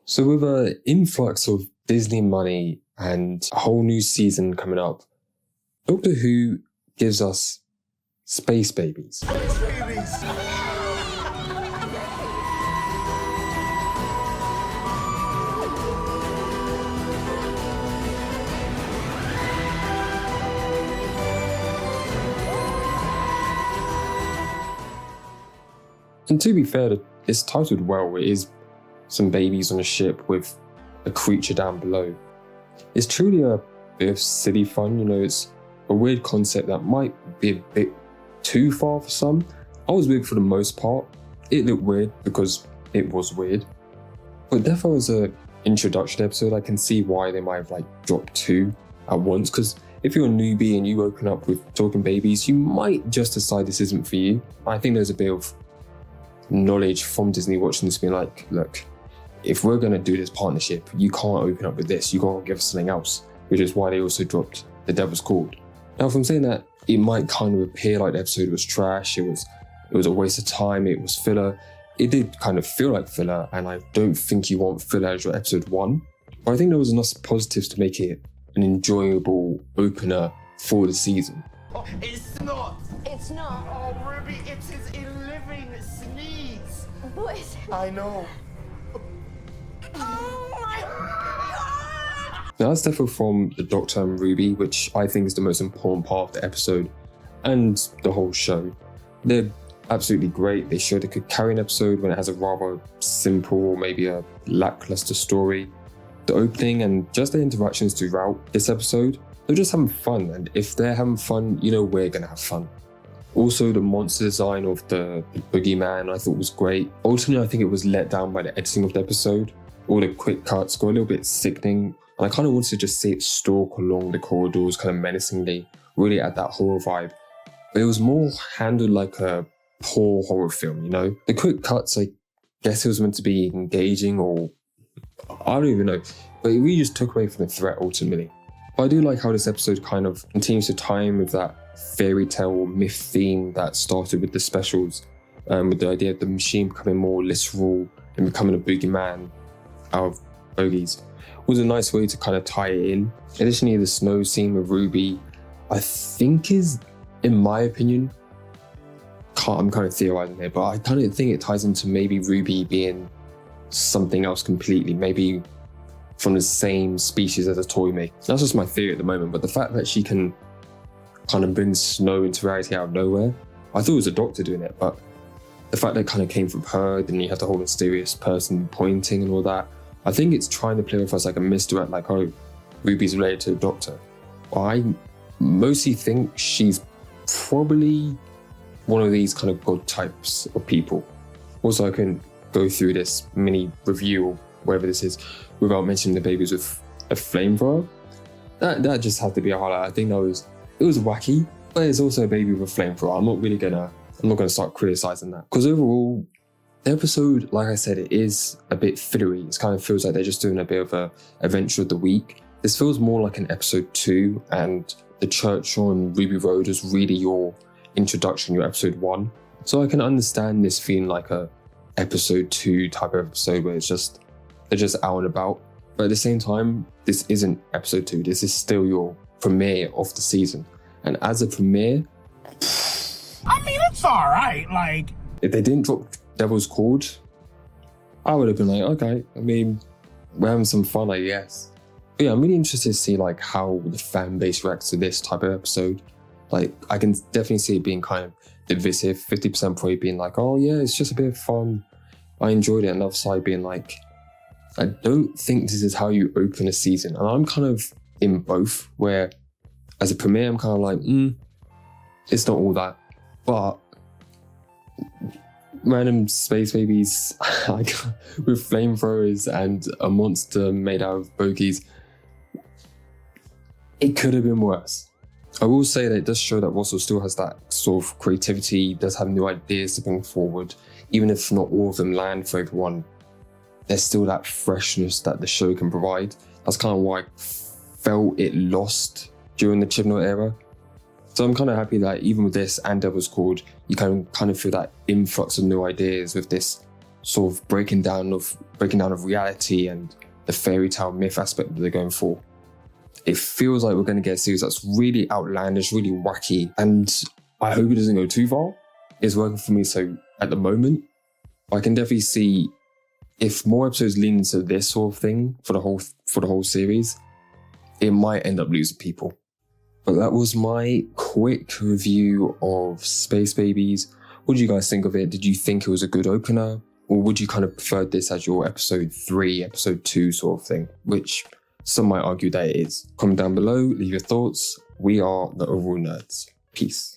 So with an influx of Disney money and a whole new season coming up, Doctor Who gives us space babies. Space babies! And to be fair, it's titled well. It is some babies on a ship with a creature down below. It's truly a bit of silly fun, it's a weird concept that might be a bit too far for some. I was weird for the most part. It looked weird because it was weird. But definitely as an introduction episode, I can see why they might have dropped two at once, because if you're a newbie and you open up with talking babies, you might just decide this isn't for you. I think there's a bit of knowledge from Disney watching this being like, look, if we're going to do this partnership, you can't open up with this, you can't give us something else, which is why they also dropped The Devil's Called. Now, from saying that, it might kind of appear like the episode was trash, it was a waste of time, it was filler. It did kind of feel like filler, and I don't think you want filler as your episode 1. But I think there was enough positives to make it an enjoyable opener for the season. Oh, it's not! It's not. Oh, Ruby, it is a living sneeze! What is it? I know. Oh my God! Now that's definitely from the Doctor and Ruby, which I think is the most important part of the episode and the whole show. They're absolutely great. They showed they could carry an episode when it has a rather simple or maybe a lackluster story. The opening and just the interactions throughout this episode, they're just having fun, and if they're having fun, we're gonna have fun. Also, the monster design of the boogeyman I thought was great. Ultimately, I think it was let down by the editing of the episode. All the quick cuts got a little bit sickening, and I kind of wanted to just see it stalk along the corridors kind of menacingly, really add that horror vibe. But it was more handled like a poor horror film, The quick cuts, I guess it was meant to be engaging, or I don't even know, but it really just took away from the threat ultimately. But I do like how this episode kind of continues to tie in with that fairy tale or myth theme that started with the specials, with the idea of the machine becoming more literal and becoming a boogeyman out of bogies. It was a nice way to kind of tie it in. Additionally, the snow scene with Ruby, I think is, in my opinion, I'm kind of theorizing here, but I kind of think it ties into maybe Ruby being something else completely, maybe from the same species as a toy maker. That's just my theory at the moment, but the fact that she can kind of bring snow into reality out of nowhere, I thought it was a Doctor doing it, but the fact that it kind of came from her, then you have the whole mysterious person pointing and all that, I think it's trying to play with us like a misdirect, like, oh, Ruby's related to the Doctor. I mostly think she's probably one of these kind of god types of people. Also, I can go through this mini review or whatever this is without mentioning the babies with a flamethrower. That just had to be a highlight. I think it was wacky, but it's also a baby with a flamethrower. I'm not gonna start criticizing that, because overall the episode, like I said, it is a bit fillery. It kind of feels like they're just doing a bit of a adventure of the week. This feels more like an episode 2, and the church on Ruby Road is really your introduction, your episode 1. So I can understand this feeling like a episode 2 type of episode where they're just out and about. But at the same time, this isn't episode 2. This is still your premiere of the season. And as a premiere, I mean, it's all right. If they didn't drop Devil's Called, I would have been like, okay, I mean, we're having some fun, I guess. But yeah, I'm really interested to see how the fan base reacts to this type of episode. I can definitely see it being kind of divisive. 50% probably being like, oh yeah, it's just a bit of fun, I enjoyed it. Another side being like, I don't think this is how you open a season. And I'm kind of in both, where as a premiere, I'm kind of like, it's not all that. But random space babies with flamethrowers and a monster made out of bogies, it could have been worse. I will say that it does show that Russell still has that sort of creativity, does have new ideas to bring forward. Even if not all of them land for everyone, there's still that freshness that the show can provide. That's kind of why I felt it lost during the Chibnall era. So I'm kind of happy that even with this and Devil's Called, you kind of feel that influx of new ideas with this sort of breaking down of reality and the fairy tale myth aspect that they're going for. It feels like we're going to get a series that's really outlandish, really wacky, and I hope it doesn't go too far. It's working for me so at the moment. I can definitely see if more episodes lean into this sort of thing for the whole series, it might end up losing people. But that was my quick review of Space Babies. What did you guys think of it? Did you think it was a good opener? Or would you kind of prefer this as your episode 3, episode 2 sort of thing? Which some might argue that it is. Comment down below, leave your thoughts. We are the Overall Nerds. Peace.